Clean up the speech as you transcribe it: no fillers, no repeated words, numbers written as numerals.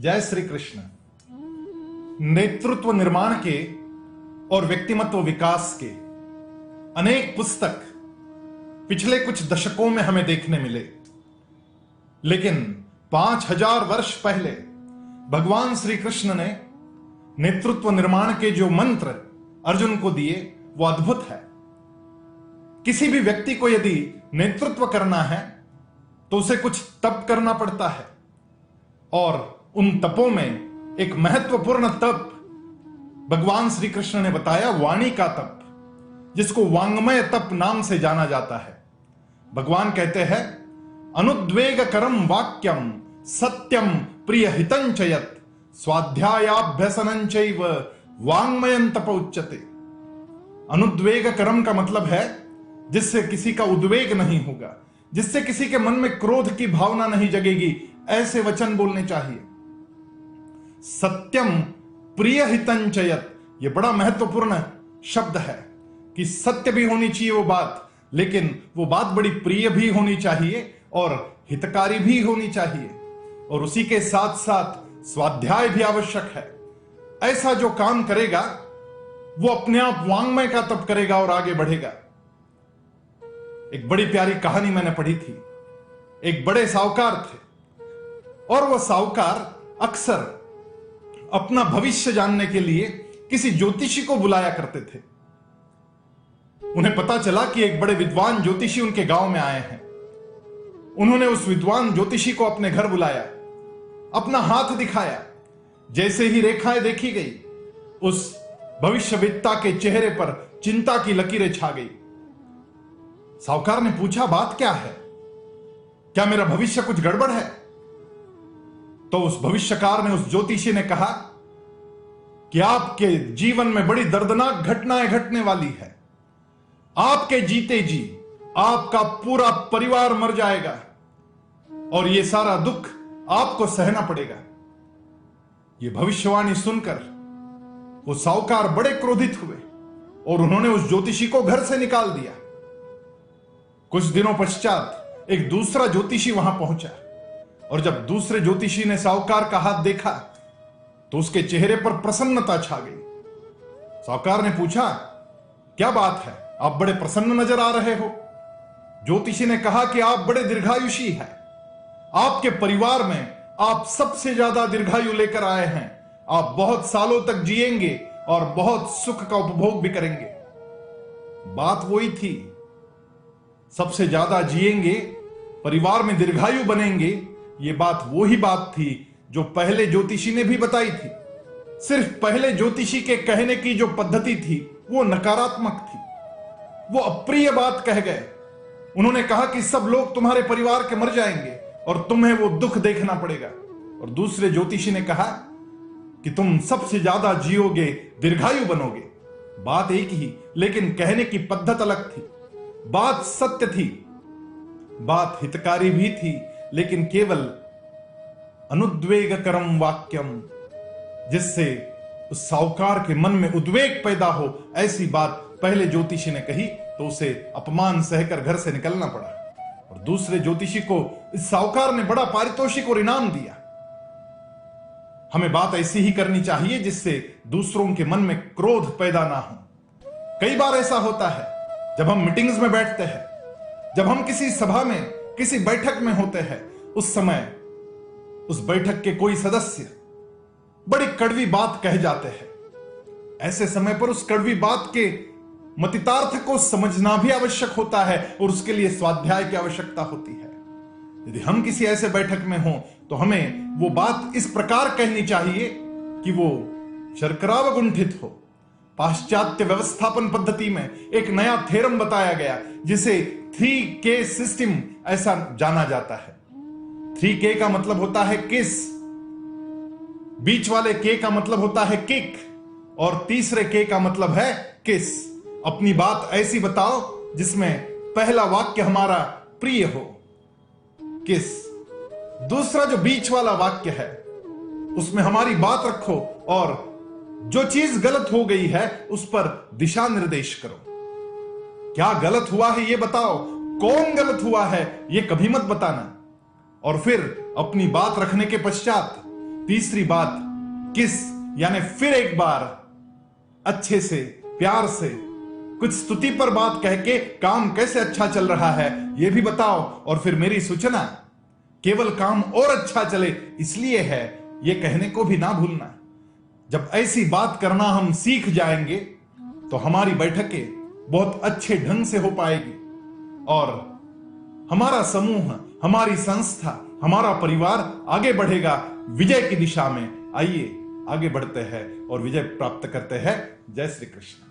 जय श्री कृष्ण। नेतृत्व निर्माण के और व्यक्तिमत्व विकास के अनेक पुस्तक पिछले कुछ दशकों में हमें देखने मिले, लेकिन 5000 वर्ष पहले भगवान श्री कृष्ण ने नेतृत्व निर्माण के जो मंत्र अर्जुन को दिए वो अद्भुत है। किसी भी व्यक्ति को यदि नेतृत्व करना है तो उसे कुछ तप करना पड़ता है, और उन तपों में एक महत्वपूर्ण तप भगवान श्री कृष्ण ने बताया, वाणी का तप, जिसको वांग्मय तप नाम से जाना जाता है। भगवान कहते हैं, अनुद्वेग करम वाक्यम सत्यम प्रिय हितंचयत स्वाध्यायाभ्यसनं चैव वांग्मयं तप उच्यते। अनुद्वेग करम का मतलब है जिससे किसी का उद्वेग नहीं होगा, जिससे किसी के मन में क्रोध की भावना नहीं जगेगी, ऐसे वचन बोलने चाहिए। सत्यम प्रिय हितंचयत, यह बड़ा महत्वपूर्ण शब्द है कि सत्य भी होनी चाहिए वो बात, लेकिन वो बात बड़ी प्रिय भी होनी चाहिए और हितकारी भी होनी चाहिए, और उसी के साथ साथ स्वाध्याय भी आवश्यक है। ऐसा जो काम करेगा वो अपने आप वांग्मय का तप करेगा और आगे बढ़ेगा। एक बड़ी प्यारी कहानी मैंने पढ़ी थी। एक बड़े साहूकार थे और वह साहूकार अक्सर अपना भविष्य जानने के लिए किसी ज्योतिषी को बुलाया करते थे। उन्हें पता चला कि एक बड़े विद्वान ज्योतिषी उनके गांव में आए हैं। उन्होंने उस विद्वान ज्योतिषी को अपने घर बुलाया, अपना हाथ दिखाया। जैसे ही रेखाएं देखी गई, उस भविष्यवेत्ता के चेहरे पर चिंता की लकीरें छा गई। साहूकार ने पूछा, बात क्या है? क्या मेरा भविष्य कुछ गड़बड़ है? तो उस भविष्यकार ने, उस ज्योतिषी ने कहा कि आपके जीवन में बड़ी दर्दनाक घटनाएं घटने वाली है। आपके जीते जी आपका पूरा परिवार मर जाएगा और यह सारा दुख आपको सहना पड़ेगा। यह भविष्यवाणी सुनकर वो साहूकार बड़े क्रोधित हुए और उन्होंने उस ज्योतिषी को घर से निकाल दिया। कुछ दिनों पश्चात एक दूसरा ज्योतिषी वहां पहुंचा, और जब दूसरे ज्योतिषी ने साहूकार का हाथ देखा तो उसके चेहरे पर प्रसन्नता छा गई। साहूकार ने पूछा, क्या बात है, आप बड़े प्रसन्न नजर आ रहे हो? ज्योतिषी ने कहा कि आप बड़े दीर्घायुषी हैं। आपके परिवार में आप सबसे ज्यादा दीर्घायु लेकर आए हैं। आप बहुत सालों तक जिएंगे और बहुत सुख का उपभोग भी करेंगे। बात वही थी, सबसे ज्यादा जिएंगे, परिवार में दीर्घायु बनेंगे। ये बात वो ही बात थी जो पहले ज्योतिषी ने भी बताई थी। सिर्फ पहले ज्योतिषी के कहने की जो पद्धति थी वो नकारात्मक थी, वो अप्रिय बात कह गए। उन्होंने कहा कि सब लोग तुम्हारे परिवार के मर जाएंगे और तुम्हें वो दुख देखना पड़ेगा। और दूसरे ज्योतिषी ने कहा कि तुम सबसे ज्यादा जियोगे, दीर्घायु बनोगे। बात एक ही, लेकिन कहने की पद्धत अलग थी। बात सत्य थी, बात हितकारी भी थी, लेकिन केवल अनुद्वेगकरम वाक्यम, जिससे उस साहूकार के मन में उद्वेग पैदा हो, ऐसी बात पहले ज्योतिषी ने कही तो उसे अपमान सहकर घर से निकलना पड़ा। और दूसरे ज्योतिषी को इस साहूकार ने बड़ा पारितोषिक और इनाम दिया। हमें बात ऐसी ही करनी चाहिए जिससे दूसरों के मन में क्रोध पैदा ना हो। कई बार ऐसा होता है, जब हम मीटिंग्स में बैठते हैं, जब हम किसी सभा में, किसी बैठक में होते हैं, उस समय उस बैठक के कोई सदस्य बड़ी कड़वी बात कह जाते हैं। ऐसे समय पर उस कड़वी बात के मतितार्थ को समझना भी आवश्यक होता है और उसके लिए स्वाध्याय की आवश्यकता होती है। यदि हम किसी ऐसे बैठक में हों तो हमें वो बात इस प्रकार कहनी चाहिए कि वो शर्करावगुंठित हो। पाश्चात्य व्यवस्थापन पद्धति में एक नया थ्योरम बताया गया जिसे 3K सिस्टम ऐसा जाना जाता है। 3K का मतलब होता है किस, बीच वाले K का मतलब होता है किक, और तीसरे K का मतलब है किस। अपनी बात ऐसी बताओ जिसमें पहला वाक्य हमारा प्रिय हो, किस। दूसरा जो बीच वाला वाक्य है उसमें हमारी बात रखो, और जो चीज गलत हो गई है उस पर दिशा निर्देश करो। क्या गलत हुआ है ये बताओ, कौन गलत हुआ है ये कभी मत बताना। और फिर अपनी बात रखने के पश्चात तीसरी बात, किस यानी फिर एक बार अच्छे से, प्यार से, कुछ स्तुति पर बात कह के काम कैसे अच्छा चल रहा है यह भी बताओ। और फिर मेरी सूचना, केवल काम और अच्छा चले इसलिए है, यह कहने को भी ना भूलना। जब ऐसी बात करना हम सीख जाएंगे तो हमारी बैठकें बहुत अच्छे ढंग से हो पाएगी और हमारा समूह, हमारी संस्था, हमारा परिवार आगे बढ़ेगा विजय की दिशा में। आइए आगे बढ़ते हैं और विजय प्राप्त करते हैं। जय श्री कृष्ण।